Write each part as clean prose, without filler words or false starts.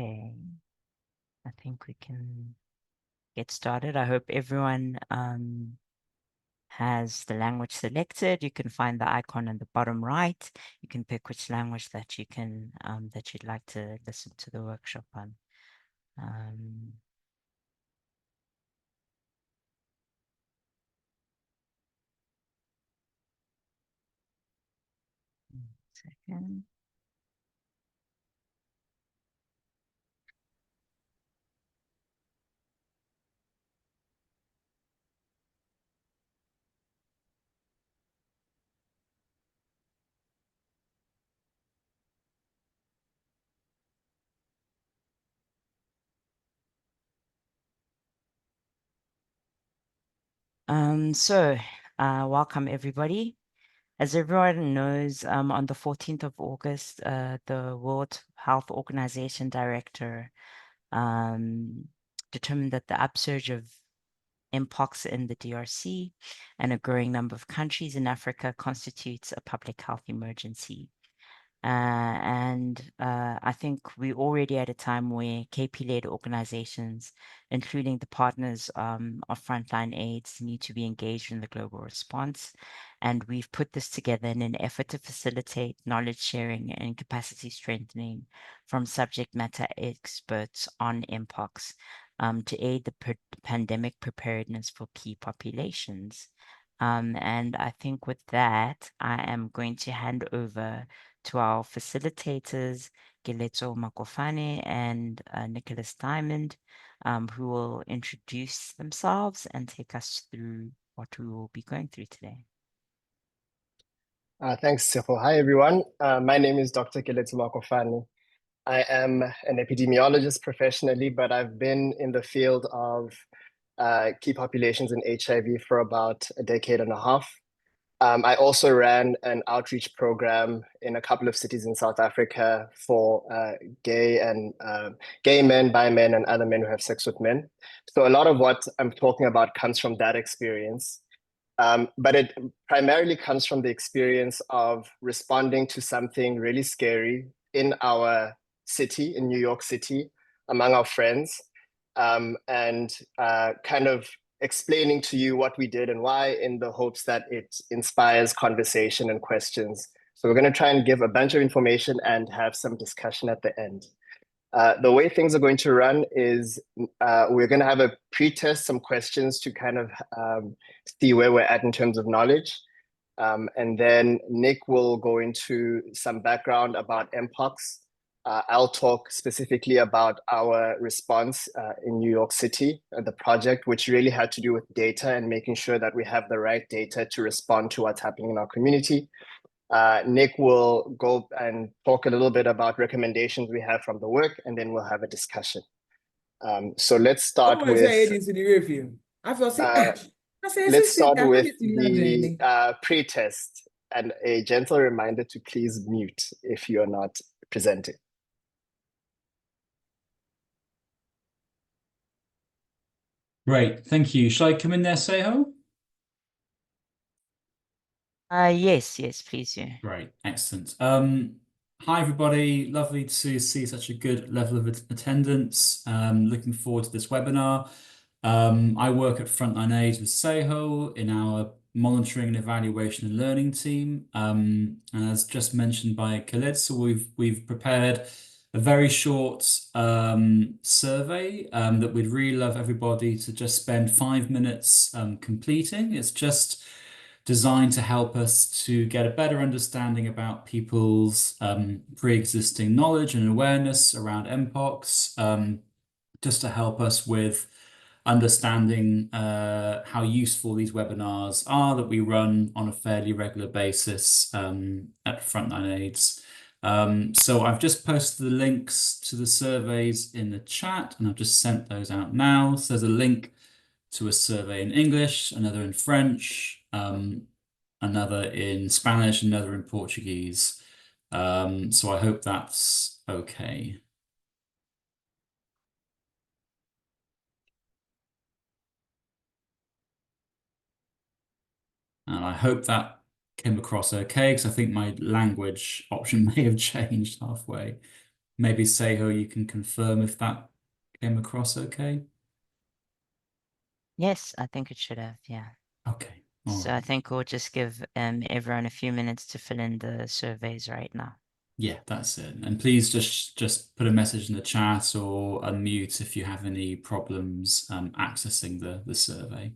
Okay, I think we can get started. I hope everyone has the language selected. You can find the icon in the bottom right. You can pick which language that you can that you'd like to listen to the workshop on. Second. Welcome everybody. As everyone knows, on the 14th of August, the World Health Organization director determined that the upsurge of Mpox in the DRC and a growing number of countries in Africa constitutes a public health emergency. I think we're already at a time where KP-led organizations, including the partners of Frontline AIDS, need to be engaged in the global response. And we've put this together in an effort to facilitate knowledge sharing and capacity strengthening from subject matter experts on Mpox to aid the pandemic preparedness for key populations. And I think with that, I am going to hand over to our facilitators, Giletso Makofane and Nicholas Diamond, who will introduce themselves and take us through what we will be going through today. Thanks, Sifo. Hi, everyone. My name is Dr. Giletso Makofane. I am an epidemiologist professionally, but I've been in the field of key populations in HIV for about a decade and a half. I also ran an outreach program in a couple of cities in South Africa for gay men, bi men, and other men who have sex with men. So a lot of what I'm talking about comes from that experience. But it primarily comes from the experience of responding to something really scary in our city, in New York City, among our friends, and kind of explaining to you what we did and why, in the hopes that it inspires conversation and questions. So we're going to try and give a bunch of information and have some discussion at the end. The way things are going to run is we're going to have a pre-test, some questions to kind of see where we're at in terms of knowledge. And then Nick will go into some background about Mpox. I'll talk specifically about our response in New York City, the project, which really had to do with data and making sure that we have the right data to respond to what's happening in our community. Nick will go and talk a little bit about recommendations we have from the work, and then we'll have a discussion. So let's start with the pre-test, and a gentle reminder to please mute if you're not presenting. Great, thank you. Shall I come in there, Seho? Yes, please. Yeah. Great, excellent. Hi, everybody. Lovely to see such a good level of attendance. Looking forward to this webinar. I work at Frontline AIDS with Seho in our monitoring and evaluation and learning team. And as just mentioned by Khalid, so we've prepared a very short survey that we'd really love everybody to just spend 5 minutes completing. It's just designed to help us to get a better understanding about people's pre-existing knowledge and awareness around Mpox, just to help us with understanding how useful these webinars are that we run on a fairly regular basis at Frontline AIDS. So I've just posted the links to the surveys in the chat, and I've just sent those out now. So there's a link to a survey in English, another in French, another in Spanish, another in Portuguese. So I hope that's okay. And I hope that came across okay, because I think my language option may have changed halfway. Maybe Seho, you can confirm if that came across okay. Yes, I think it should have, yeah. Okay, all So I right. think we'll just give everyone a few minutes to fill in the surveys right now. Yeah, that's it. And please just put a message in the chat or unmute if you have any problems accessing the survey.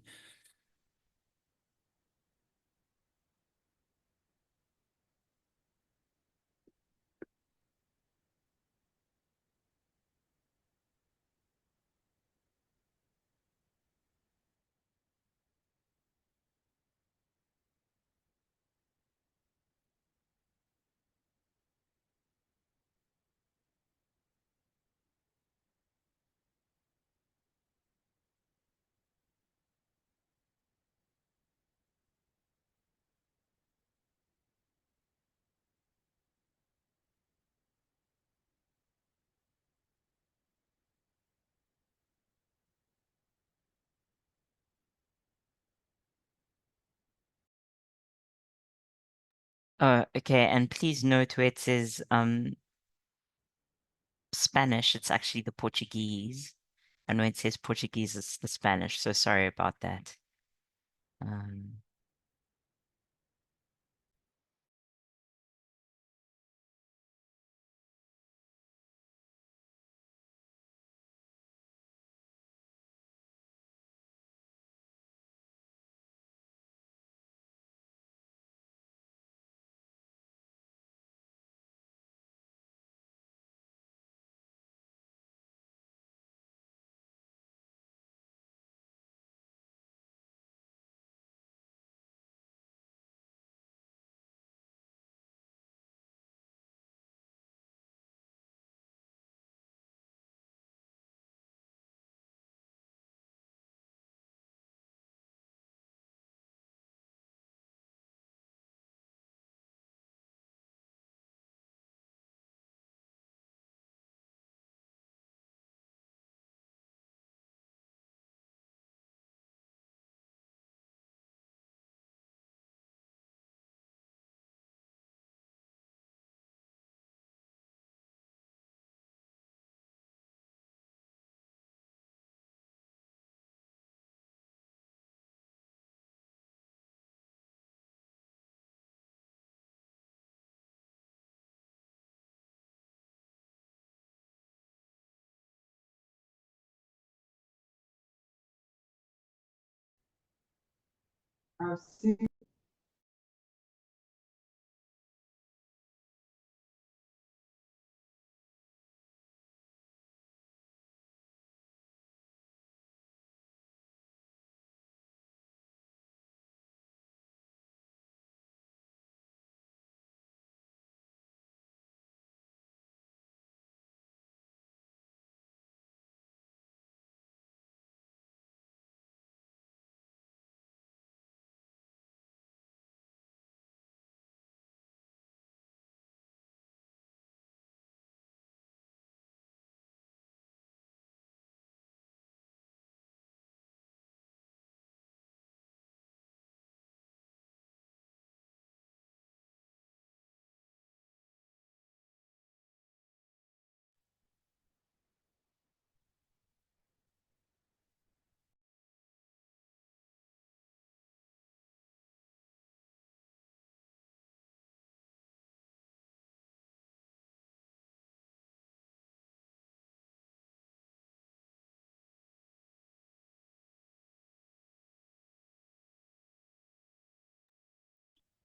Oh, okay. And please note where it says Spanish, it's actually the Portuguese. And when it says Portuguese, it's the Spanish. So sorry about that. Um,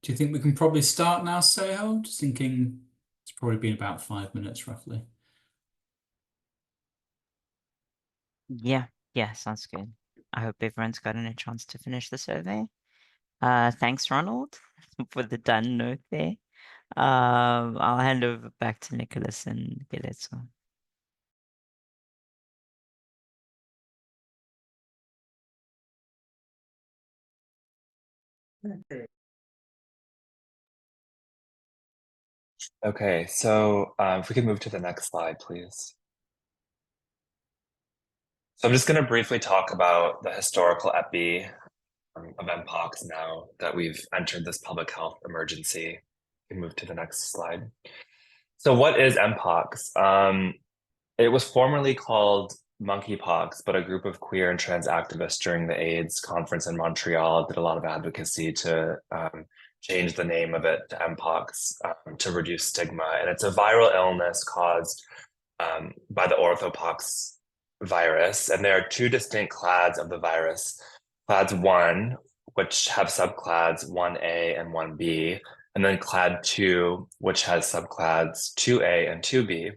Do you think we can probably start now, Seho? Just thinking it's probably been about 5 minutes roughly. yeah, sounds good. I hope everyone's gotten a chance to finish the survey. Thanks, Ronald, for the done note there. I'll hand over back to Nicholas and Gelezo. Okay, so if we could move to the next slide, please. So I'm just going to briefly talk about the historical epi of Mpox now that we've entered this public health emergency. We can move to the next slide. So what is Mpox? It was formerly called monkeypox, but a group of queer and trans activists during the AIDS conference in Montreal did a lot of advocacy to change the name of it to Mpox to reduce stigma. And it's a viral illness caused by the orthopox virus. And there are two distinct clades of the virus. Clades 1, which have subclads 1A and 1B, and then clade 2, which has subclads 2A and 2B.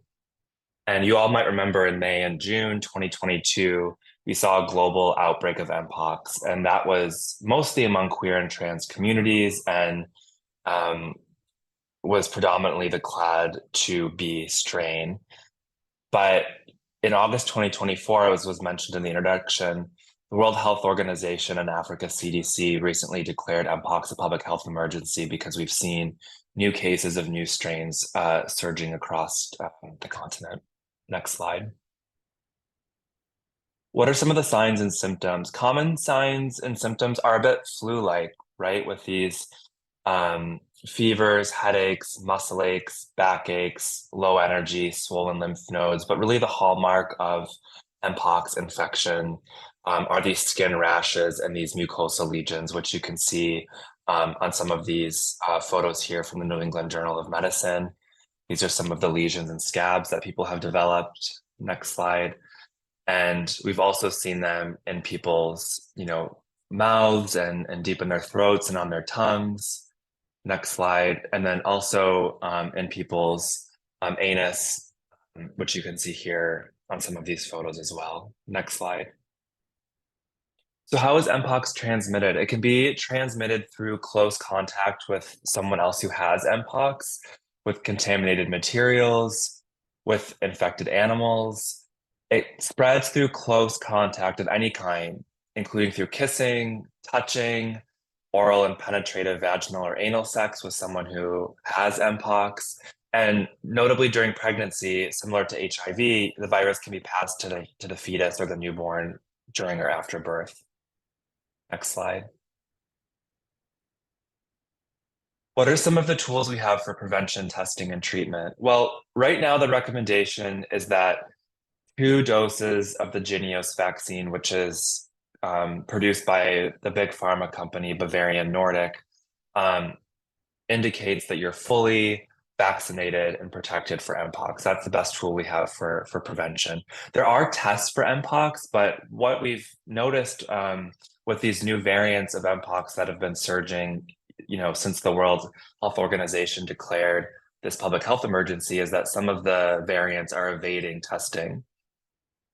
And you all might remember in May and June 2022, we saw a global outbreak of Mpox, and that was mostly among queer and trans communities and was predominantly the clade 2B strain. But in August 2024, as was mentioned in the introduction, the World Health Organization and Africa CDC recently declared Mpox a public health emergency because we've seen new cases of new strains surging across the continent. Next slide. What are some of the signs and symptoms? Common signs and symptoms are a bit flu-like, right? With these fevers, headaches, muscle aches, backaches, low energy, swollen lymph nodes. But really the hallmark of Mpox infection are these skin rashes and these mucosal lesions, which you can see on some of these photos here from the New England Journal of Medicine. These are some of the lesions and scabs that people have developed. Next slide. And we've also seen them in people's, mouths and deep in their throats and on their tongues. Next slide. And then also in people's anus, which you can see here on some of these photos as well. Next slide. So how is Mpox transmitted? It can be transmitted through close contact with someone else who has Mpox, with contaminated materials, with infected animals. It spreads through close contact of any kind, including through kissing, touching, oral and penetrative vaginal or anal sex with someone who has Mpox. And notably during pregnancy, similar to HIV, the virus can be passed to the fetus or the newborn during or after birth. Next slide. What are some of the tools we have for prevention, testing, and treatment? Well, right now the recommendation is that 2 doses of the Jynneos vaccine, which is produced by the big pharma company Bavarian Nordic, indicates that you're fully vaccinated and protected for Mpox. That's the best tool we have for prevention. There are tests for Mpox, but what we've noticed with these new variants of Mpox that have been surging, since the World Health Organization declared this public health emergency, is that some of the variants are evading testing.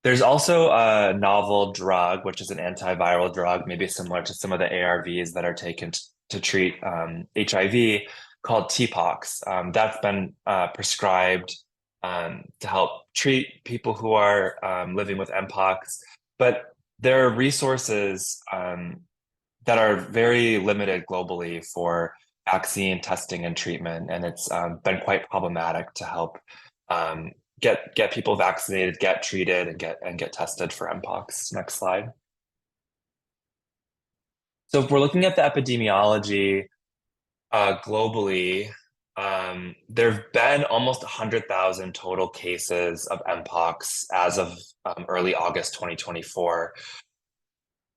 There's also a novel drug, which is an antiviral drug, maybe similar to some of the ARVs that are taken to treat HIV, called TPOXX. That's been prescribed to help treat people who are living with Mpox. But there are resources that are very limited globally for vaccine testing and treatment, and it's been quite problematic to help get people vaccinated, get treated, and get tested for Mpox. Next slide. So if we're looking at the epidemiology globally, there have been almost 100,000 total cases of Mpox as of early August 2024.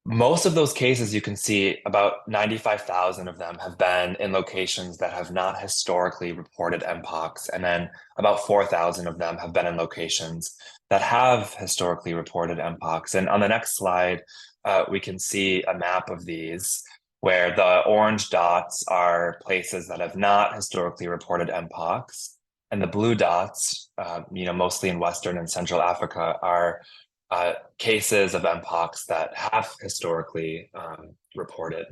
Most of those cases, you can see about 95,000 of them have been in locations that have not historically reported Mpox. And then about 4,000 of them have been in locations that have historically reported Mpox. And on the next slide, we can see a map of these where the orange dots are places that have not historically reported Mpox. And the blue dots, mostly in Western and Central Africa, are cases of Mpox that have historically reported.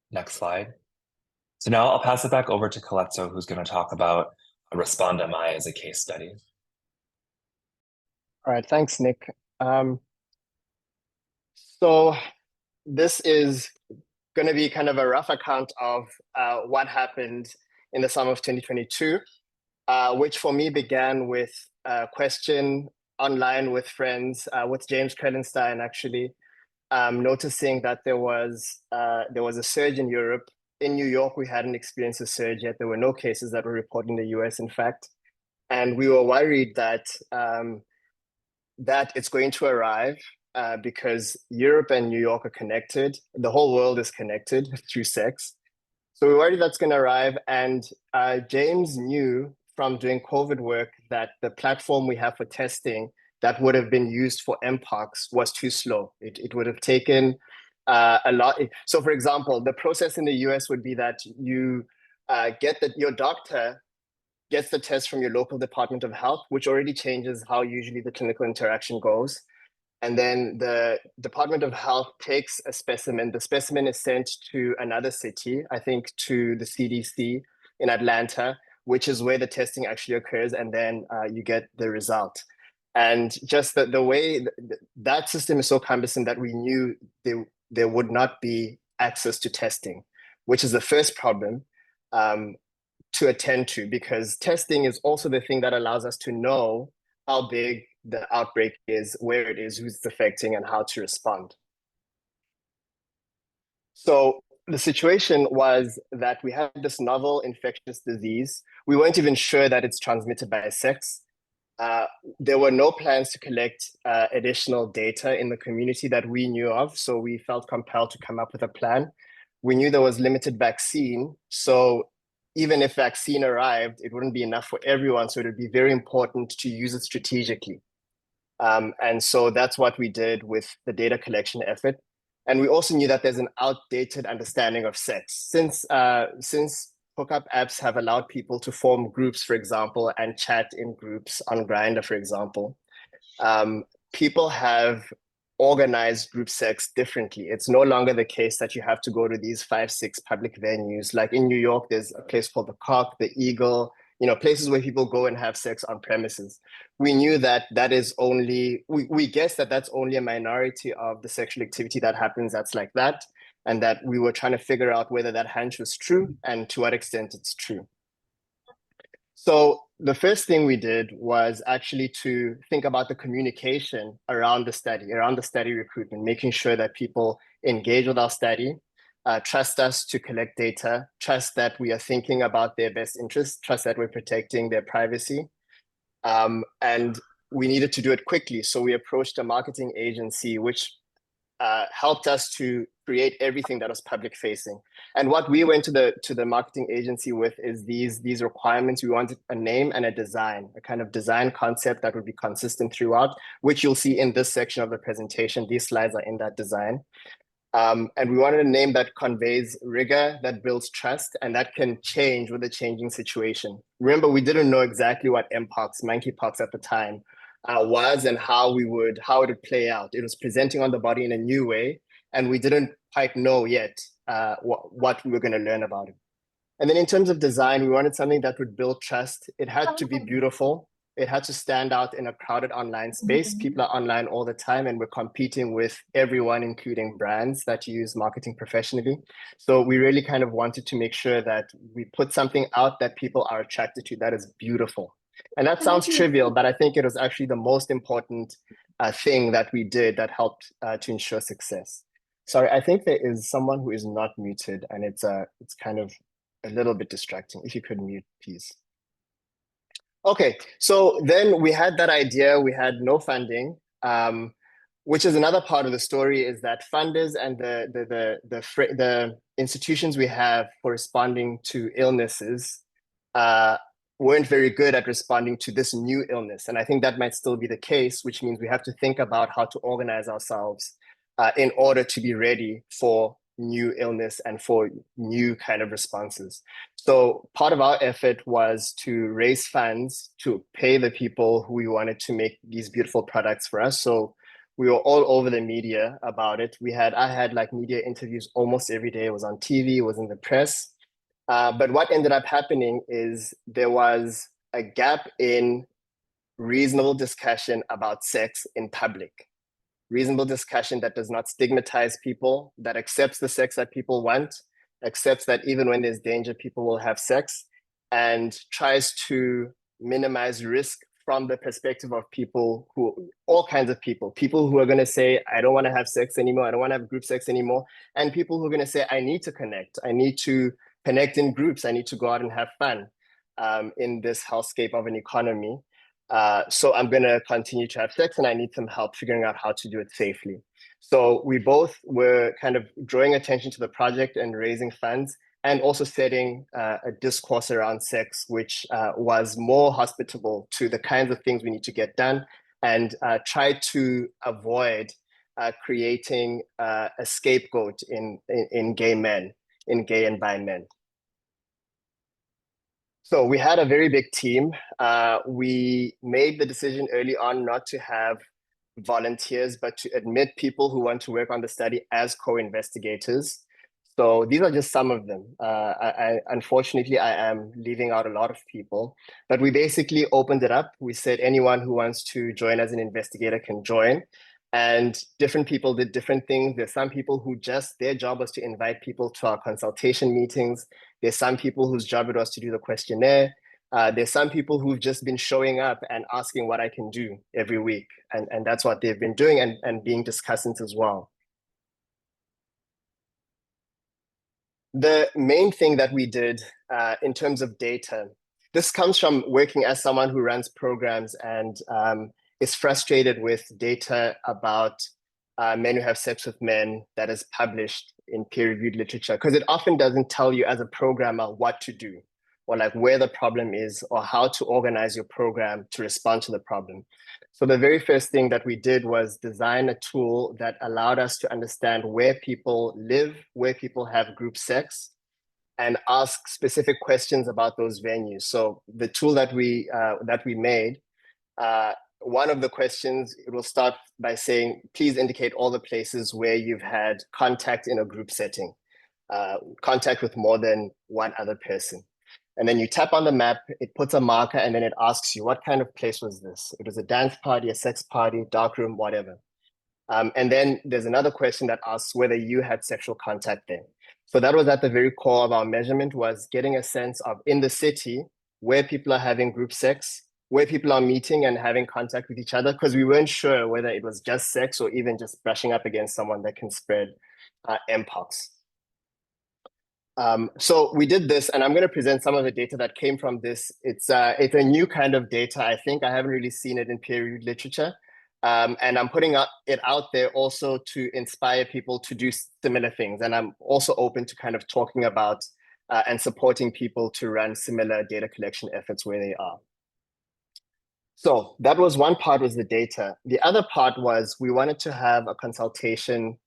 Next slide. So now I'll pass it back over to Coletso, who's going to talk about Respond MI as a case study. All right, thanks, Nick. So this is going to be kind of a rough account of what happened in the summer of 2022, which for me began with a question online with friends, with James Krellenstein actually, noticing that there was a surge in Europe. In New York, we hadn't experienced a surge yet. There were no cases that were reported in the US, in fact. And we were worried that that it's going to arrive because Europe and New York are connected. The whole world is connected through sex. So we worried that's going to arrive. And James knew from doing COVID work that the platform we have for testing that would have been used for Mpox was too slow. It would have taken a lot. So for example, the process in the US would be that you your doctor gets the test from your local Department of Health, which already changes how usually the clinical interaction goes. And then the Department of Health takes a specimen. The specimen is sent to another city, I think to the CDC in Atlanta, which is where the testing actually occurs. And then you get the result. And just the way that system is so cumbersome that we knew there would not be access to testing, which is the first problem to attend to, because testing is also the thing that allows us to know how big the outbreak is, where it is, who's it's affecting, and how to respond. So the situation was that we had this novel infectious disease. We weren't even sure that it's transmitted by sex. There were no plans to collect additional data in the community that we knew of, so we felt compelled to come up with a plan. We knew there was limited vaccine, so even if vaccine arrived, it wouldn't be enough for everyone, so it would be very important to use it strategically. And so that's what we did with the data collection effort. And we also knew that there's an outdated understanding of sex. Since hookup apps have allowed people to form groups, for example, and chat in groups on Grindr, for example, people have organized group sex differently. It's no longer the case that you have to go to these 5-6 public venues. Like in New York, there's a place called the Cock, the Eagle, places where people go and have sex on premises. We knew that is only, we guessed that that's only a minority of the sexual activity that happens that's like that, and that we were trying to figure out whether that hunch was true and to what extent it's true. So the first thing we did was actually to think about the communication around the study recruitment, making sure that people engage with our study, trust us to collect data, trust that we are thinking about their best interests, trust that we're protecting their privacy. And we needed to do it quickly. So we approached a marketing agency, which helped us to create everything that was public facing. And what we went to the marketing agency with is these requirements. We wanted a name and a design, a kind of design concept that would be consistent throughout, which you'll see in this section of the presentation. These slides are in that design. And we wanted a name that conveys rigor, that builds trust, and that can change with a changing situation. Remember, we didn't know exactly what Mpox, monkeypox at the time, was and how it would play out. It was presenting on the body in a new way, and we didn't quite know yet what we were going to learn about it. And then in terms of design, we wanted something that would build trust. It had to be beautiful. It had to stand out in a crowded online space. People are online all the time, and we're competing with everyone, including brands that use marketing professionally. So we really kind of wanted to make sure that we put something out that people are attracted to, that is beautiful. And that sounds trivial, but I think it was actually the most important thing that we did that helped to ensure success. Sorry, I think there is someone who is not muted, and it's kind of a little bit distracting. If you could mute, please. Okay, so then we had that idea. We had no funding, which is another part of the story, is that funders and the institutions we have for responding to illnesses weren't very good at responding to this new illness. And I think that might still be the case, which means we have to think about how to organize ourselves in order to be ready for new illness and for new kind of responses. So part of our effort was to raise funds to pay the people who we wanted to make these beautiful products for us. So we were all over the media about it. I had like media interviews almost every day. It was on TV, it was in the press. But what ended up happening is there was a gap in reasonable discussion about sex in public. Reasonable discussion that does not stigmatize people, that accepts the sex that people want, accepts that even when there's danger, people will have sex, and tries to minimize risk from the perspective of people all kinds of people who are going to say, I don't want to have sex anymore, I don't want to have group sex anymore, and people who are going to say, I need to connect in groups, I need to go out and have fun. in this hellscape of an economy. So I'm going to continue to have sex, and I need some help figuring out how to do it safely. So we both were kind of drawing attention to the project and raising funds, and also setting a discourse around sex, which was more hospitable to the kinds of things we need to get done, and try to avoid creating a scapegoat in gay men, in gay and bi men. So we had a very big team. We made the decision early on not to have volunteers, but to admit people who want to work on the study as co-investigators. So these are just some of them. Unfortunately, I am leaving out a lot of people, but we basically opened it up. We said anyone who wants to join as an investigator can join. And different people did different things. There's some people who their job was to invite people to our consultation meetings. There's some people whose job it was to do the questionnaire. There's some people who've just been showing up and asking what I can do every week. And that's what they've been doing, and being discussants as well. The main thing that we did in terms of data, this comes from working as someone who runs programs and is frustrated with data about men who have sex with men that is published in peer-reviewed literature, because it often doesn't tell you as a programmer what to do, or like where the problem is, or how to organize your program to respond to the problem. So the very first thing that we did was design a tool that allowed us to understand where people live, where people have group sex, and ask specific questions about those venues. So the tool that we made, one of the questions, it will start by saying, please indicate all the places where you've had contact in a group setting, contact with more than one other person. And then you tap on the map, it puts a marker, and then it asks you, what kind of place was this? It was a dance party, a sex party, dark room, whatever. And then there's another question that asks whether you had sexual contact there. So that was at the very core of our measurement, was getting a sense of, in the city, where people are having group sex, where people are meeting and having contact with each other, because we weren't sure whether it was just sex or even just brushing up against someone that can spread Mpox. So we did this, and I'm going to present some of the data that came from this. It's a new kind of data. I think I haven't really seen it in peer-reviewed literature. And I'm putting it out there also to inspire people to do similar things. And I'm also open to kind of talking about and supporting people to run similar data collection efforts where they are. So that was one part, was the data. The other part was we wanted to have a consultation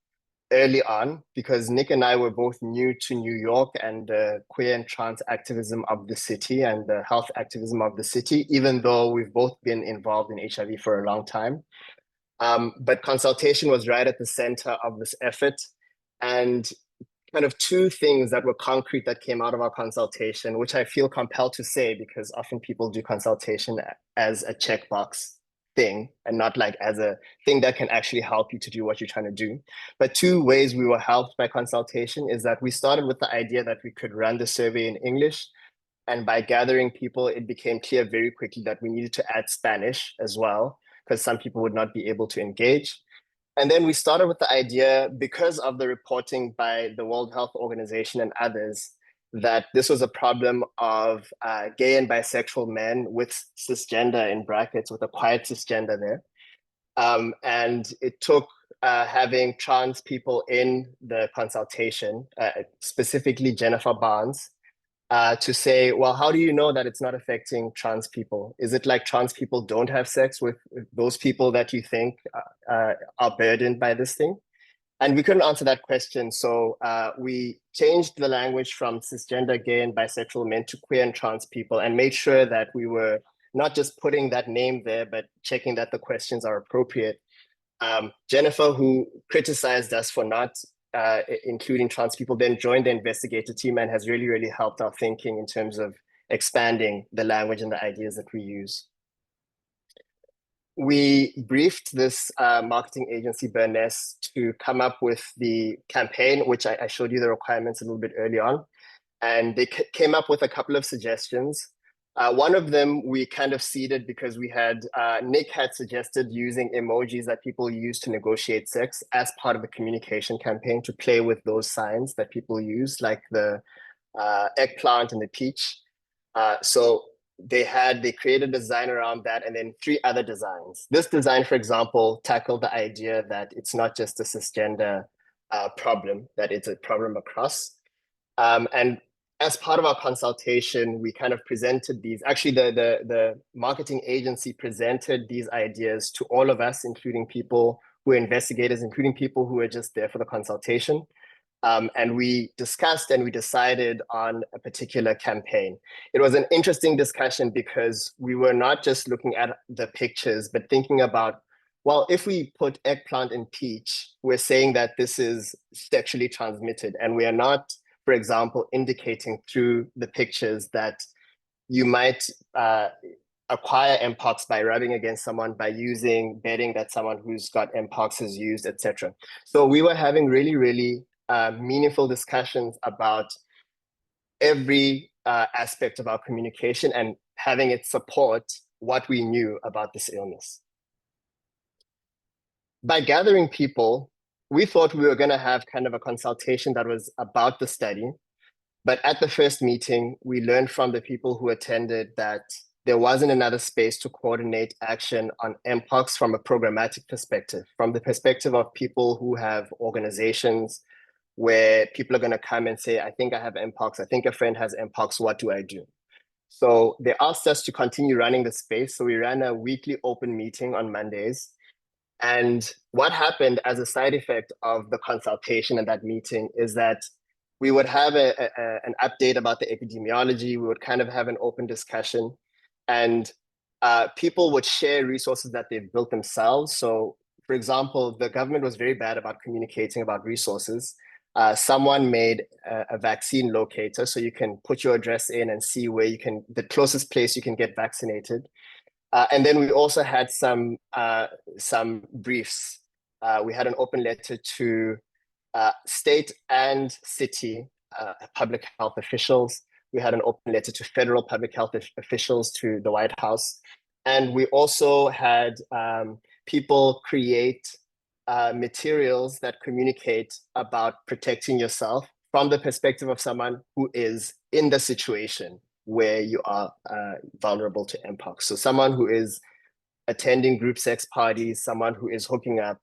early on, because Nick and I were both new to New York and the queer and trans activism of the city and the health activism of the city, even though we've both been involved in HIV for a long time. But consultation was right at the center of this effort. And kind of two things that were concrete that came out of our consultation, which I feel compelled to say, because often people do consultation as a checkbox thing and not like as a thing that can actually help you to do what you're trying to do. But two ways we were helped by consultation is that we started with the idea that we could run the survey in English. And by gathering people, it became clear very quickly that we needed to add Spanish as well, because some people would not be able to engage. And then we started with the idea, because of the reporting by the World Health Organization and others, that this was a problem of gay and bisexual men with cisgender in brackets, with a quiet cisgender there. And it took having trans people in the consultation, specifically Jennifer Barnes, to say, well, how do you know that it's not affecting trans people? Is it like trans people don't have sex with those people that you think are burdened by this thing? And we couldn't answer that question. So we changed the language from cisgender, gay, and bisexual men to queer and trans people, and made sure that we were not just putting that name there, but checking that the questions are appropriate. Jennifer, who criticized us for not including trans people, then joined the investigator team and has really, really helped our thinking in terms of expanding the language and the ideas that we use. We briefed this marketing agency, Burness, to come up with the campaign, which I showed you the requirements a little bit early on. And they came up with a couple of suggestions. One of them we kind of seeded because we had, Nick had suggested using emojis that people use to negotiate sex as part of the communication campaign, to play with those signs that people use, like the eggplant and the peach. So they created a design around that, and then 3 other designs. This design, for example, tackled the idea that it's not just a cisgender problem, that it's a problem across. And as part of our consultation, we kind of presented these. Actually, the marketing agency presented these ideas to all of us, including people who are investigators, including people who were just there for the consultation. And we discussed and we decided on a particular campaign. It was an interesting discussion because we were not just looking at the pictures, but thinking about, well, if we put eggplant in peach, we're saying that this is sexually transmitted. And we are not, for example, indicating through the pictures that you might acquire Mpox by rubbing against someone, by using bedding that someone who's got Mpox has used, etc. So we were having really, really meaningful discussions about every aspect of our communication and having it support what we knew about this illness. By gathering people, we thought we were going to have kind of a consultation that was about the study. But at the first meeting, we learned from the people who attended that there wasn't another space to coordinate action on Mpox from a programmatic perspective, from the perspective of people who have organizations where people are going to come and say, I think I have Mpox, I think a friend has Mpox, what do I do? So they asked us to continue running the space. So we ran a weekly open meeting on Mondays. And what happened as a side effect of the consultation and that meeting is that we would have an update about the epidemiology. We would kind of have an open discussion, and people would share resources that they've built themselves. So, for example, the government was very bad about communicating about resources. Someone made a vaccine locator, so you can put your address in and see where the closest place you can get vaccinated. And then we also had some briefs. We had an open letter to state and city public health officials. We had an open letter to federal public health officials, to the White House. And we also had people create materials that communicate about protecting yourself from the perspective of someone who is in the situation where you are vulnerable to Mpox. So someone who is attending group sex parties, someone who is hooking up,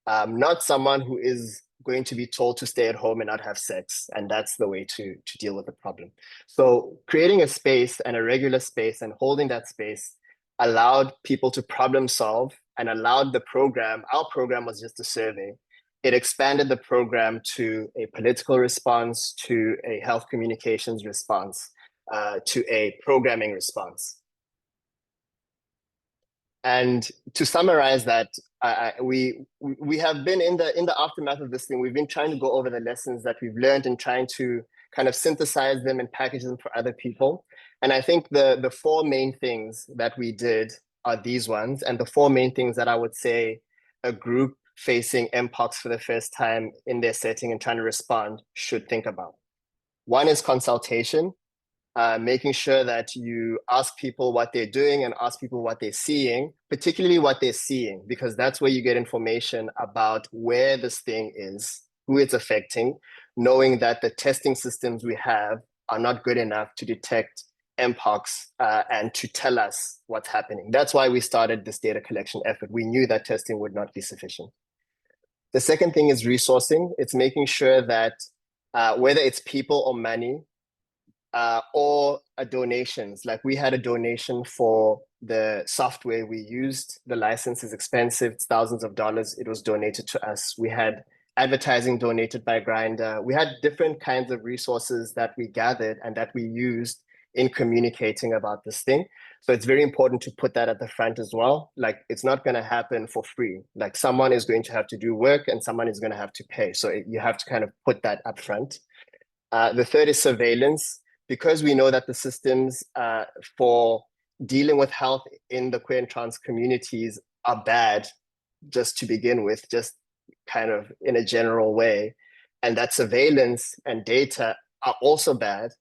not someone who is going to be told to stay at home and not have sex. And that's the way to deal with the problem. So creating a space and a regular space and holding that space allowed people to problem solve and allowed the program. Our program was just a survey. It expanded the program to a political response, to a health communications response, to a programming response. And to summarize that, we have been in the aftermath of this thing. We've been trying to go over the lessons that we've learned and trying to kind of synthesize them and package them for other people. And I think the 4 main things that we did are these ones. And the 4 main things that I would say a group facing Mpox for the first time in their setting and trying to respond should think about. One is consultation. Making sure that you ask people what they're doing and ask people what they're seeing, particularly what they're seeing, because that's where you get information about where this thing is, who it's affecting, knowing that the testing systems we have are not good enough to detect Mpox and to tell us what's happening. That's why we started this data collection effort. We knew that testing would not be sufficient. The second thing is resourcing. It's making sure that whether it's people or money, or donations. Like we had a donation for the software we used. The license is expensive, it's thousands of dollars. It was donated to us. We had advertising donated by Grindr. We had different kinds of resources that we gathered and that we used in communicating about this thing. So it's very important to put that at the front as well. Like it's not going to happen for free. Like someone is going to have to do work and someone is going to have to pay. So you have to kind of put that up front. The third is surveillance. Because we know that the systems for dealing with health in the queer and trans communities are bad, just to begin with, just kind of in a general way, and that surveillance and data are also bad,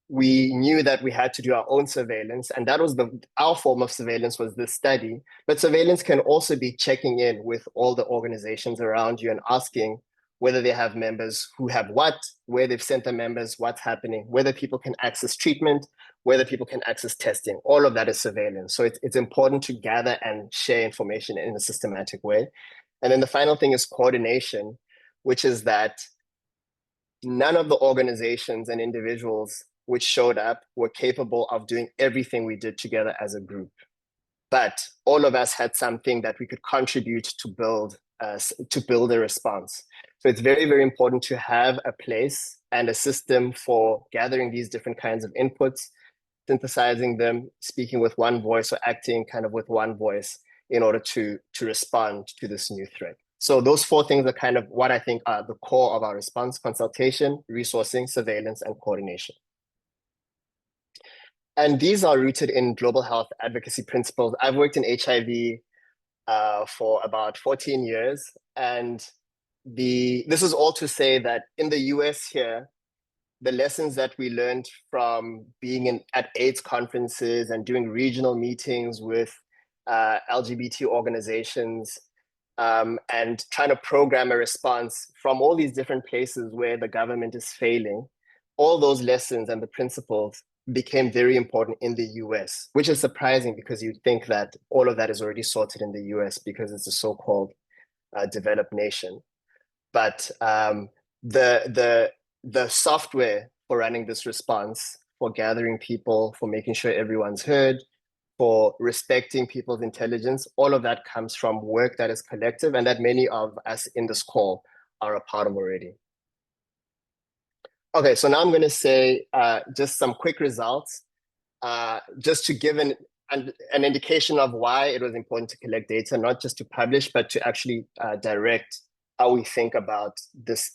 we knew that we had to do our own surveillance, and that was our form of surveillance was this study. But surveillance can also be checking in with all the organizations around you and asking, whether they have members who have what, where they've sent their members, what's happening, whether people can access treatment, whether people can access testing. All of that is surveillance. So it's important to gather and share information in a systematic way. And then the final thing is coordination, which is that none of the organizations and individuals which showed up were capable of doing everything we did together as a group. But all of us had something that we could contribute to build a response. So it's very, very important to have a place and a system for gathering these different kinds of inputs, synthesizing them, speaking with one voice or acting kind of with one voice in order to respond to this new threat. So those 4 things are kind of what I think are the core of our response: consultation, resourcing, surveillance, and coordination. And these are rooted in global health advocacy principles. I've worked in HIV for about 14 years. And this is all to say that in the US here, the lessons that we learned from being at AIDS conferences and doing regional meetings with LGBT organizations, and trying to program a response from all these different places where the government is failing, all those lessons and the principles became very important in the US, which is surprising because you'd think that all of that is already sorted in the US because it's a so-called developed nation. But the software for running this response, for gathering people, for making sure everyone's heard, for respecting people's intelligence, all of that comes from work that is collective and that many of us in this call are a part of already. Okay, so now I'm going to say just some quick results, just to give an indication of why it was important to collect data, not just to publish, but to actually direct how we think about this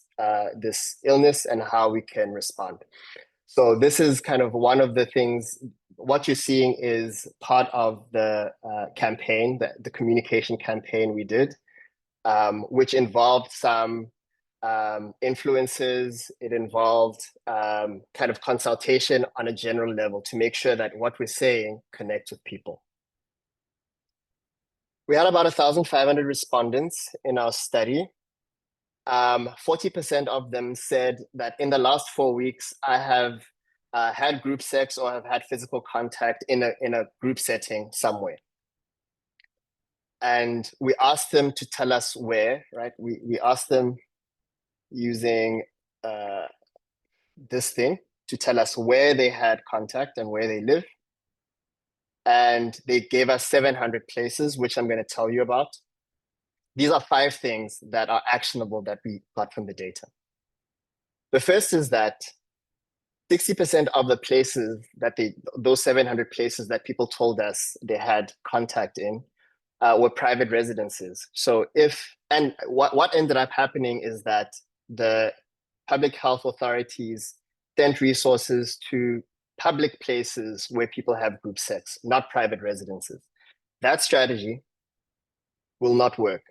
illness and how we can respond. So this is kind of one of the things. What you're seeing is part of the campaign, the communication campaign we did, which involved some influences. It involved kind of consultation on a general level to make sure that what we're saying connects with people. We had about 1,500 respondents in our study. 40% of them said that in the last 4 weeks, I have had group sex or have had physical contact in a group setting somewhere. And we asked them to tell us where, right? We asked them using this thing to tell us where they had contact and where they live. And they gave us 700 places, which I'm going to tell you about. These are 5 things that are actionable that we got from the data. The first is that 60% of the places that those 700 places that people told us they had contact in were private residences. So what ended up happening is that the public health authorities sent resources to public places where people have group sex, not private residences. That strategy will not work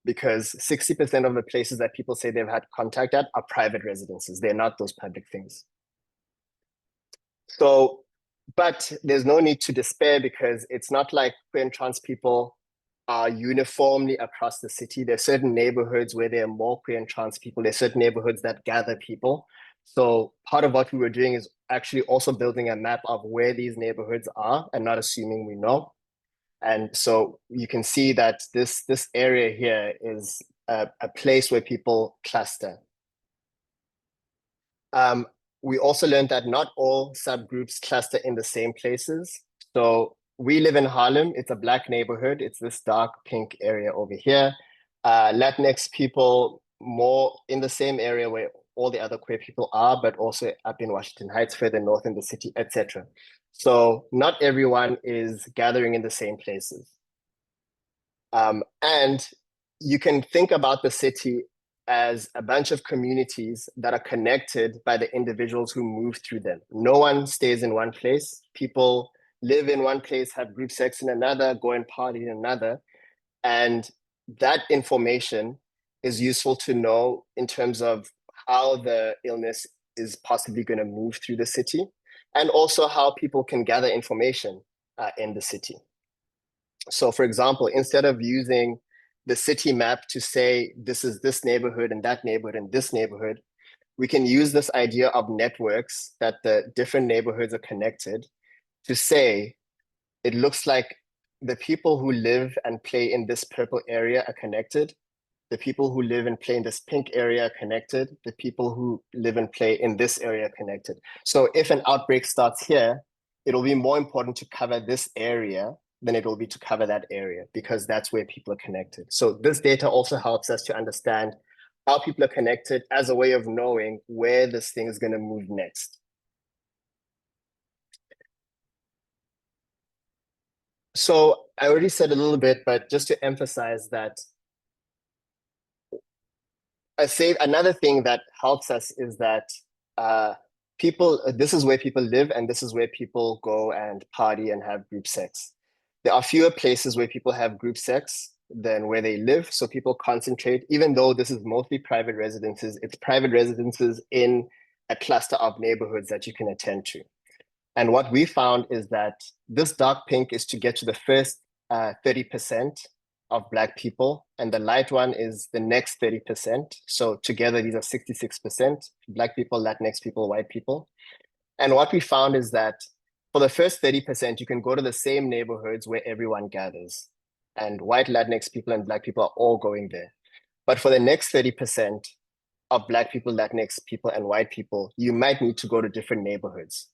because 60% of the places that people say they've had contact at are private residences. They're not those public things. So, but there's no need to despair because it's not like queer and trans people are uniformly across the city. There are certain neighborhoods where there are more queer and trans people. There are certain neighborhoods that gather people. So part of what we were doing is actually also building a map of where these neighborhoods are and not assuming we know. And so you can see that this area here is a place where people cluster. We also learned that not all subgroups cluster in the same places. So we live in Harlem. It's a Black neighborhood. It's this dark pink area over here. Latinx people more in the same area where all the other queer people are, but also up in Washington Heights, further north in the city, etc. So not everyone is gathering in the same places. And you can think about the city as a bunch of communities that are connected by the individuals who move through them. No one stays in one place. People live in one place, have group sex in another, go and party in another. And that information is useful to know in terms of how the illness is possibly going to move through the city, and also how people can gather information in the city. So for example, instead of using the city map to say, this is this neighborhood and that neighborhood and this neighborhood, we can use this idea of networks that the different neighborhoods are connected to say, it looks like the people who live and play in this purple area are connected. The people who live and play in this pink area are connected. The people who live and play in this area are connected. So if an outbreak starts here, it'll be more important to cover this area than it will be to cover that area, because that's where people are connected. So this data also helps us to understand how people are connected as a way of knowing where this thing is going to move next. So I already said a little bit, but just to emphasize that, I say another thing that helps us is that this is where people live and this is where people go and party and have group sex. There are fewer places where people have group sex than where they live. So people concentrate, even though this is mostly private residences, it's private residences in a cluster of neighborhoods that you can attend to. And what we found is that this dark pink is to get to the first 30% of Black people, and the light one is the next 30%. So together, these are 66%, Black people, Latinx people, white people. And what we found is that for the first 30%, you can go to the same neighborhoods where everyone gathers. And white, Latinx people, and Black people are all going there. But for the next 30% of Black people, Latinx people, and white people, you might need to go to different neighborhoods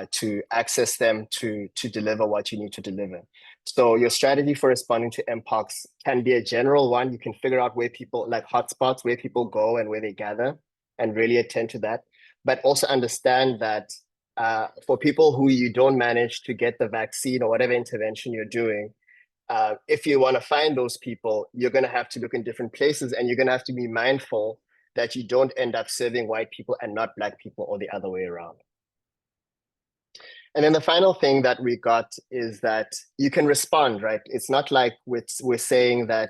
to access them to deliver what you need to deliver. So your strategy for responding to Mpox can be a general one. You can figure out where people, like hotspots, where people go and where they gather, and really attend to that. But also understand that for people who you don't manage to get the vaccine or whatever intervention you're doing, if you want to find those people, you're going to have to look in different places, and you're going to have to be mindful that you don't end up serving white people and not Black people, or the other way around. And then the final thing that we got is that you can respond, right? It's not like we're saying that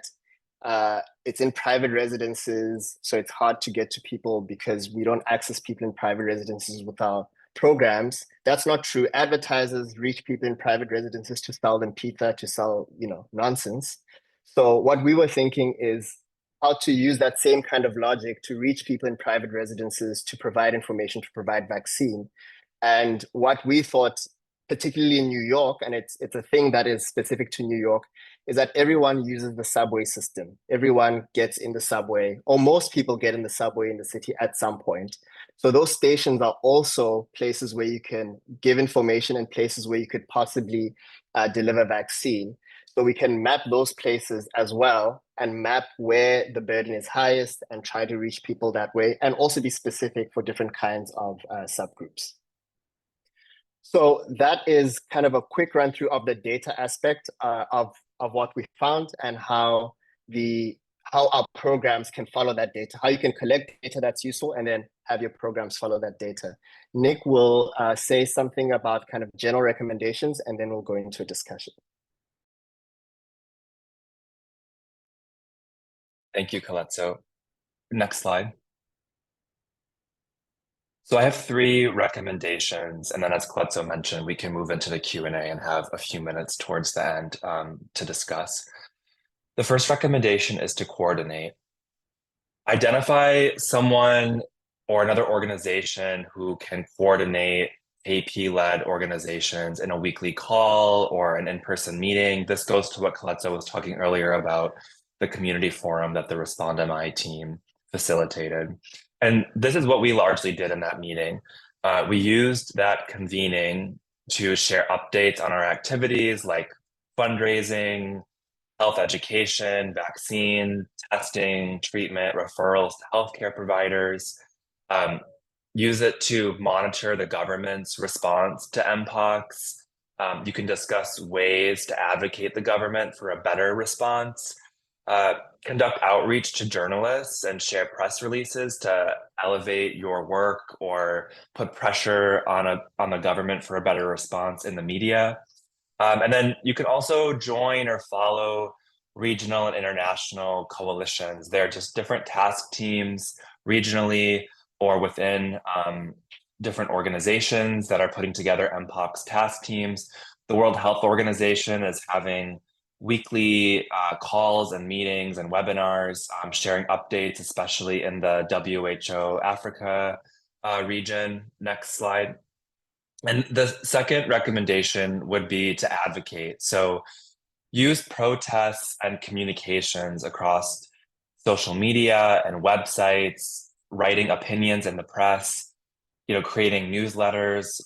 it's in private residences, so it's hard to get to people because we don't access people in private residences with our programs. That's not true. Advertisers reach people in private residences to sell them pizza, to sell, nonsense. So what we were thinking is how to use that same kind of logic to reach people in private residences, to provide information, to provide vaccine. And what we thought, particularly in New York, and it's a thing that is specific to New York, is that everyone uses the subway system. Everyone gets in the subway, or most people get in the subway in the city at some point. So those stations are also places where you can give information and places where you could possibly deliver vaccine. So we can map those places as well and map where the burden is highest and try to reach people that way, and also be specific for different kinds of subgroups. So that is kind of a quick run through of the data aspect of what we found, and how our programs can follow that data, how you can collect data that's useful and then have your programs follow that data. Nick will say something about kind of general recommendations, and then we'll go into a discussion. Thank you, Coletso. Next slide. So I have 3 recommendations, and then as Coletso mentioned, we can move into the Q&A and have a few minutes towards the end to discuss. The first recommendation is to coordinate. Identify someone or another organization who can coordinate AP-led organizations in a weekly call or an in-person meeting. This goes to what Coletso was talking earlier about the community forum that the Respond MI team facilitated. And this is what we largely did in that meeting. We used that convening to share updates on our activities like fundraising, health education, vaccine, testing, treatment, referrals to healthcare providers. Use it to monitor the government's response to Mpox. You can discuss ways to advocate the government for a better response. Conduct outreach to journalists and share press releases to elevate your work or put pressure on the government for a better response in the media. And then you can also join or follow regional and international coalitions. They're just different task teams regionally or within different organizations that are putting together Mpox task teams. The World Health Organization is having weekly calls and meetings and webinars, sharing updates, especially in the WHO Africa region. Next slide. And the second recommendation would be to advocate. So use protests and communications across social media and websites, writing opinions in the press, creating newsletters,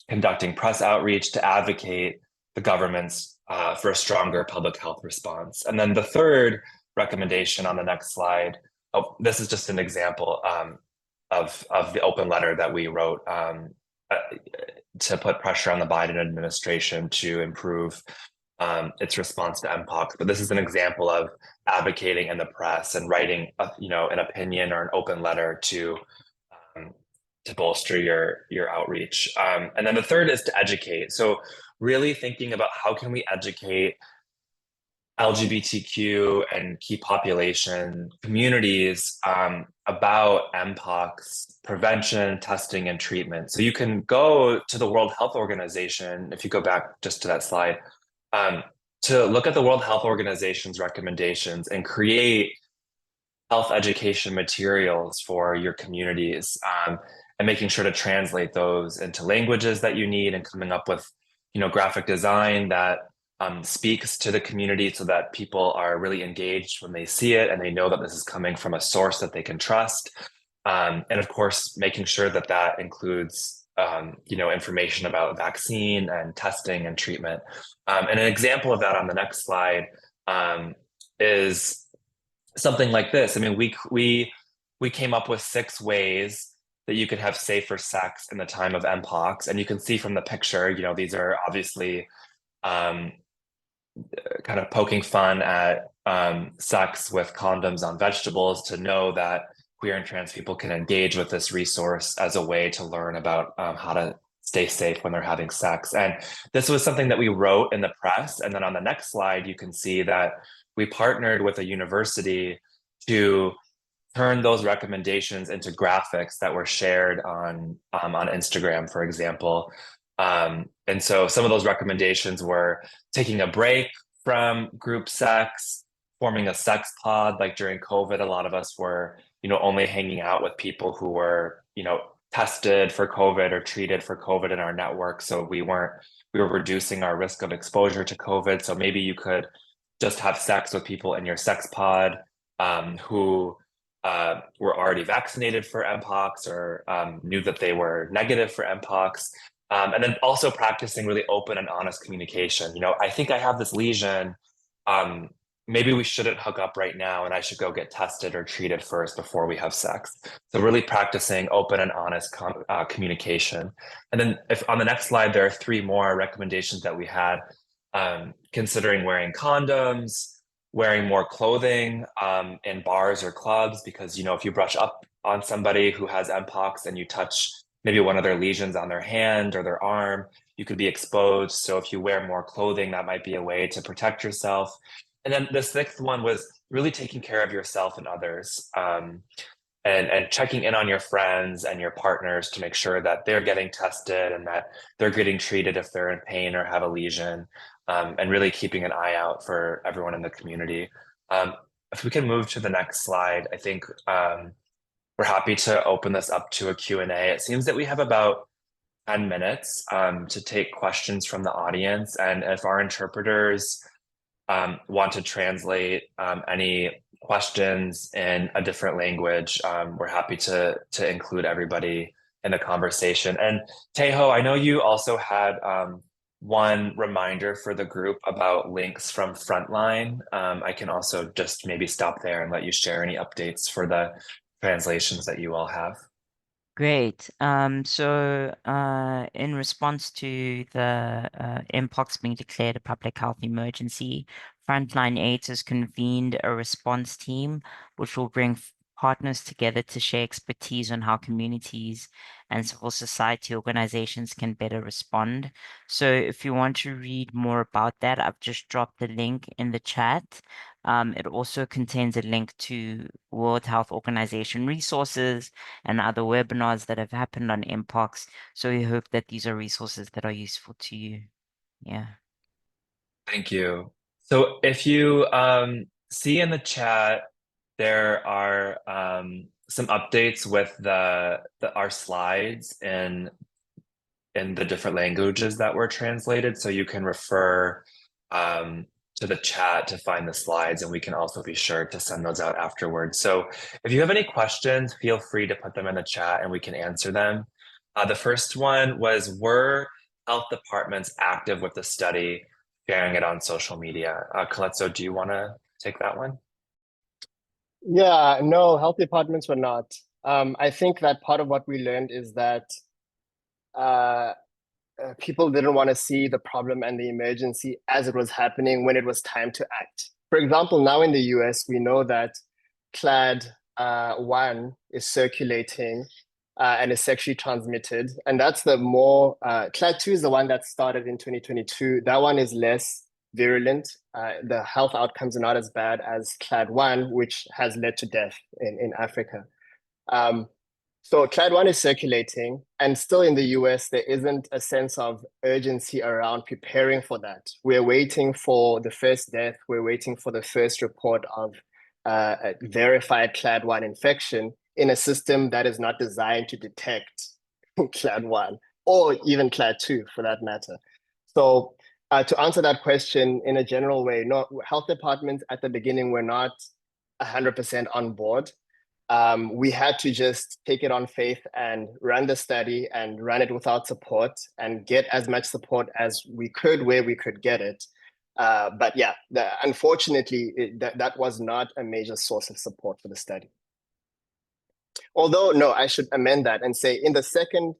conducting press outreach to advocate the governments for a stronger public health response. And then the third recommendation on the next slide, this is just an example of the open letter that we wrote to put pressure on the Biden administration to improve its response to Mpox. But this is an example of advocating in the press and writing, an opinion or an open letter to bolster your outreach. And then the third is to educate. So really thinking about how can we educate LGBTQ and key population communities about Mpox prevention, testing, and treatment. So you can go to the World Health Organization, if you go back just to that slide, to look at the World Health Organization's recommendations and create health education materials for your communities, and making sure to translate those into languages that you need, and coming up with graphic design that speaks to the community so that people are really engaged when they see it and they know that this is coming from a source that they can trust. And of course, making sure that that includes information about vaccine and testing and treatment. And an example of that on the next slide is something like this. I mean, we came up with 6 ways that you could have safer sex in the time of Mpox. And you can see from the picture, these are obviously kind of poking fun at sex with condoms on vegetables, to know that queer and trans people can engage with this resource as a way to learn about how to stay safe when they're having sex. And this was something that we wrote in the press. And then on the next slide, you can see that we partnered with a university to turn those recommendations into graphics that were shared on Instagram, for example. And so some of those recommendations were taking a break from group sex, forming a sex pod. Like during COVID, a lot of us were, only hanging out with people who were, tested for COVID or treated for COVID in our network. So we were reducing our risk of exposure to COVID. So maybe you could just have sex with people in your sex pod who were already vaccinated for Mpox or knew that they were negative for Mpox. And then also practicing really open and honest communication. I think I have this lesion. Maybe we shouldn't hook up right now and I should go get tested or treated first before we have sex. So really practicing open and honest communication. And then if on the next slide, there are 3 more recommendations that we had, considering wearing condoms, wearing more clothing in bars or clubs, because, if you brush up on somebody who has Mpox and you touch maybe one of their lesions on their hand or their arm, you could be exposed. So if you wear more clothing, that might be a way to protect yourself. And then the 6th one was really taking care of yourself and others, and checking in on your friends and your partners to make sure that they're getting tested and that they're getting treated if they're in pain or have a lesion, and really keeping an eye out for everyone in the community. If we can move to the next slide, I think we're happy to open this up to a Q&A. It seems that we have about 10 minutes to take questions from the audience. And if our interpreters want to translate any questions in a different language, we're happy to include everybody in the conversation. And Teho, I know you also had one reminder for the group about links from Frontline. I can also just maybe stop there and let you share any updates for the translations that you all have. Great. So in response to the Mpox being declared a public health emergency, Frontline AIDS has convened a response team, which will bring partners together to share expertise on how communities and civil society organizations can better respond. So if you want to read more about that, I've just dropped the link in the chat. It also contains a link to World Health Organization resources and other webinars that have happened on Mpox. So we hope that these are resources that are useful to you. Yeah. Thank you. So if you see in the chat, there are some updates with our slides in the different languages that were translated. So you can refer to the chat to find the slides, and we can also be sure to send those out afterwards. So if you have any questions, feel free to put them in the chat and we can answer them. The first one was, were health departments active with the study, sharing it on social media? Calypso, do you want to take that one? Yeah, no, health departments were not. I think that part of what we learned is that people didn't want to see the problem and the emergency as it was happening when it was time to act. For example, now in the US, we know that clade 1 is circulating and is sexually transmitted. And that's the more, clade 2 is the one that started in 2022. That one is less virulent. The health outcomes are not as bad as clade 1, which has led to death in Africa. So clade 1 is circulating, and still in the US, there isn't a sense of urgency around preparing for that. We're waiting for the first death. We're waiting for the first report of a verified clade 1 infection in a system that is not designed to detect clade 1 or even clade 2 for that matter. So to answer that question in a general way, no, health departments at the beginning were not 100% on board. We had to just take it on faith and run the study and run it without support and get as much support as we could where we could get it. But yeah, unfortunately, that was not a major source of support for the study. Although, no, I should amend that and say in the second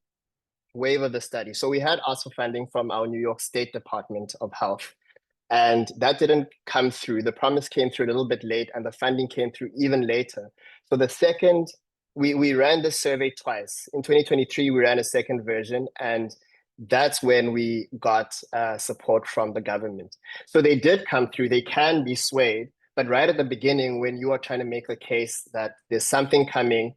wave of the study, so we had asked for funding from our New York State Department of Health, and that didn't come through. The promise came through a little bit late, and the funding came through even later. So the second, we ran the survey twice. In 2023, we ran a second version, and that's when we got support from the government. So they did come through. They can be swayed, but right at the beginning, when you are trying to make the case that there's something coming,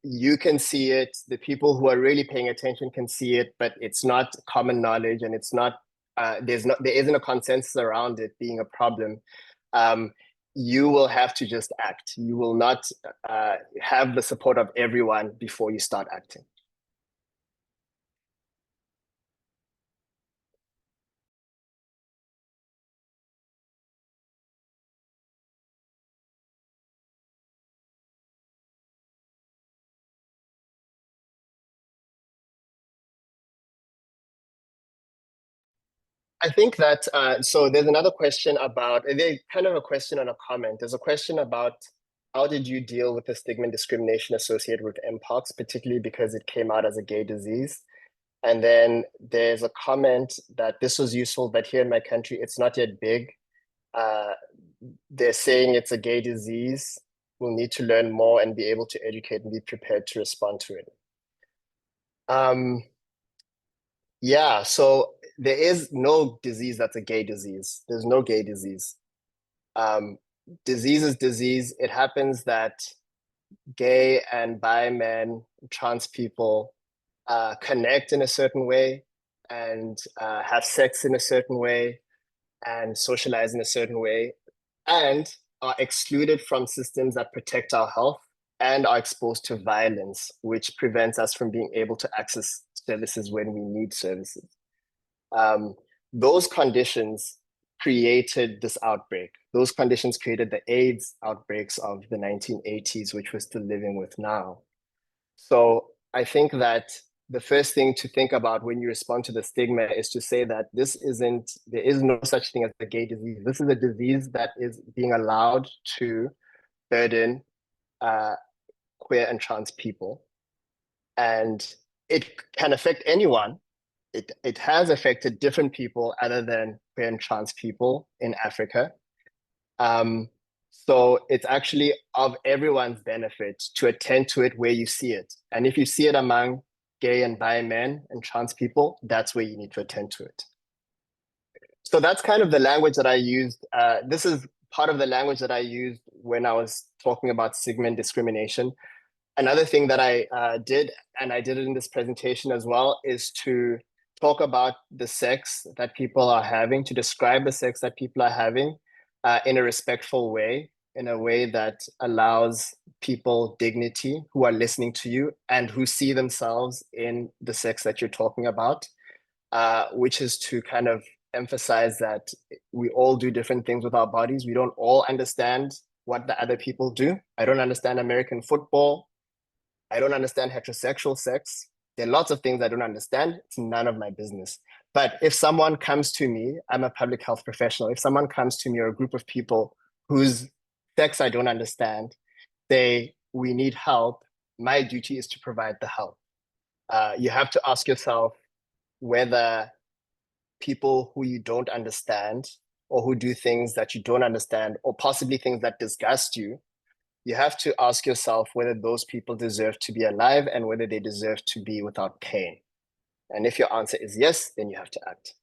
you can see it. The people who are really paying attention can see it, but it's not common knowledge, and it's not. There isn't a consensus around it being a problem. You will have to just act. You will not have the support of everyone before you start acting. I think that, so there's another question about, there's kind of a question and a comment. There's a question about how did you deal with the stigma and discrimination associated with Mpox, particularly because it came out as a gay disease. And then there's a comment that this was useful, but here in my country, it's not yet big. They're saying it's a gay disease. We'll need to learn more and be able to educate and be prepared to respond to it. Yeah, so there is no disease that's a gay disease. There's no gay disease. Disease is disease. It happens that gay and bi men, trans people connect in a certain way and have sex in a certain way and socialize in a certain way and are excluded from systems that protect our health and are exposed to violence, which prevents us from being able to access services when we need services. Those conditions created this outbreak. Those conditions created the AIDS outbreaks of the 1980s, which we're still living with now. So I think that the first thing to think about when you respond to the stigma is to say that there is no such thing as a gay disease. This is a disease that is being allowed to burden queer and trans people. And it can affect anyone. It has affected different people other than queer and trans people in Africa. So it's actually of everyone's benefit to attend to it where you see it. And if you see it among gay and bi men and trans people, that's where you need to attend to it. So that's kind of the language that I used. This is part of the language that I used when I was talking about stigma and discrimination. Another thing that I did, and I did it in this presentation as well, is to talk about the sex that people are having, to describe the sex that people are having in a respectful way, in a way that allows people dignity who are listening to you and who see themselves in the sex that you're talking about, which is to kind of emphasize that we all do different things with our bodies. We don't all understand what the other people do. I don't understand American football. I don't understand heterosexual sex. There are lots of things I don't understand. It's none of my business. But if someone comes to me, I'm a public health professional. If someone comes to me or a group of people whose sex I don't understand, we need help. My duty is to provide the help. You have to ask yourself whether people who you don't understand or who do things that you don't understand or possibly things that disgust you, you have to ask yourself whether those people deserve to be alive and whether they deserve to be without pain. And if your answer is yes, then you have to act.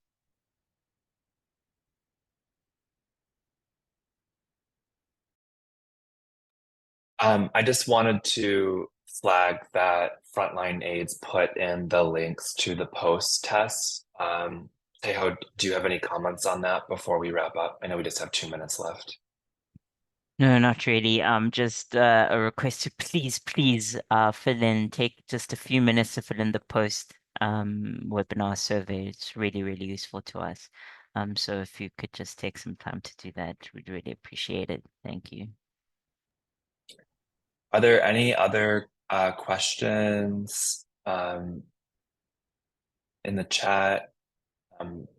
I just wanted to flag that Frontline AIDS put in the links to the post test. Teho, do you have any comments on that before we wrap up? I know we just have 2 minutes left. No, not really. Just a request to please fill in, take just a few minutes to fill in the post webinar survey. It's really, really useful to us. So if you could just take some time to do that, we'd really appreciate it. Thank you. Are there any other questions in the chat?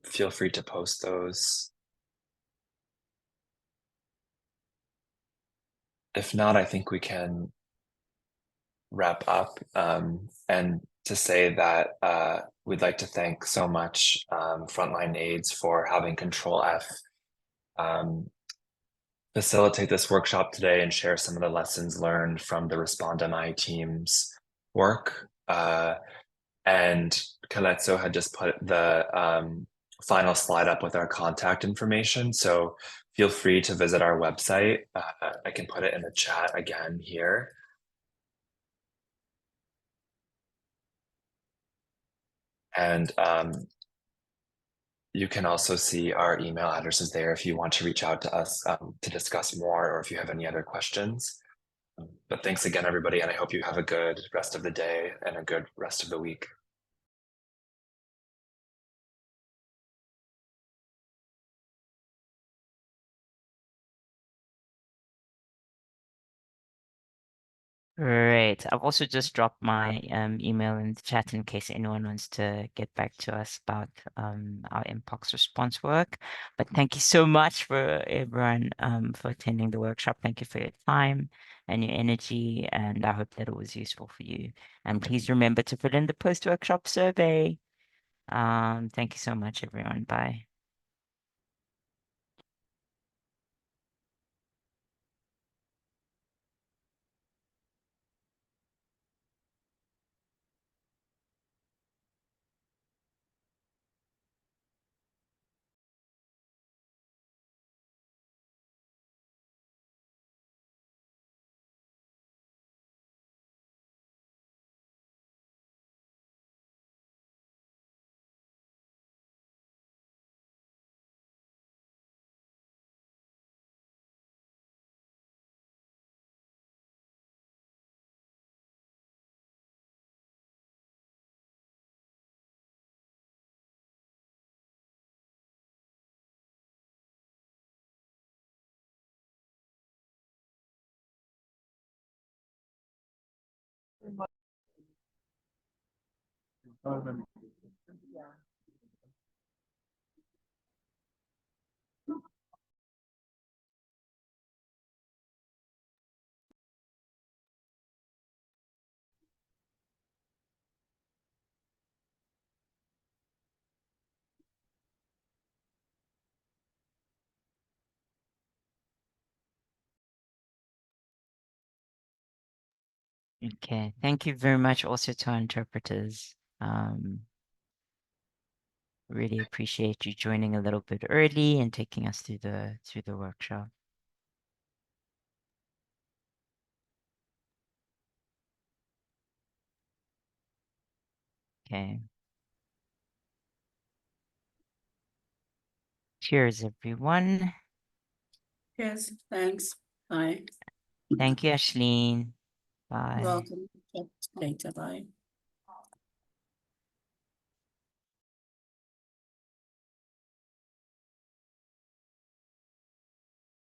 Feel free to post those. If not, I think we can wrap up, and to say that we'd like to thank so much Frontline AIDS for having Control F facilitate this workshop today and share some of the lessons learned from the Respond MI team's work. And Kaletso had just put the final slide up with our contact information. So feel free to visit our website. I can put it in the chat again here. And you can also see our email addresses there if you want to reach out to us to discuss more or if you have any other questions. But thanks again, everybody, and I hope you have a good rest of the day and a good rest of the week. Great. I've also just dropped my email in the chat in case anyone wants to get back to us about our Mpox response work. But thank you so much for everyone for attending the workshop. Thank you for your time and your energy, and I hope that it was useful for you. And please remember to fill in the post-workshop survey. Thank you so much, everyone. Bye. Okay. Thank you very much also to our interpreters. Really appreciate you joining a little bit early and taking us through the workshop. Okay. Cheers, everyone. Yes, thanks. Bye. Thank you, Ashleen. Bye. Welcome. Talk later. Bye.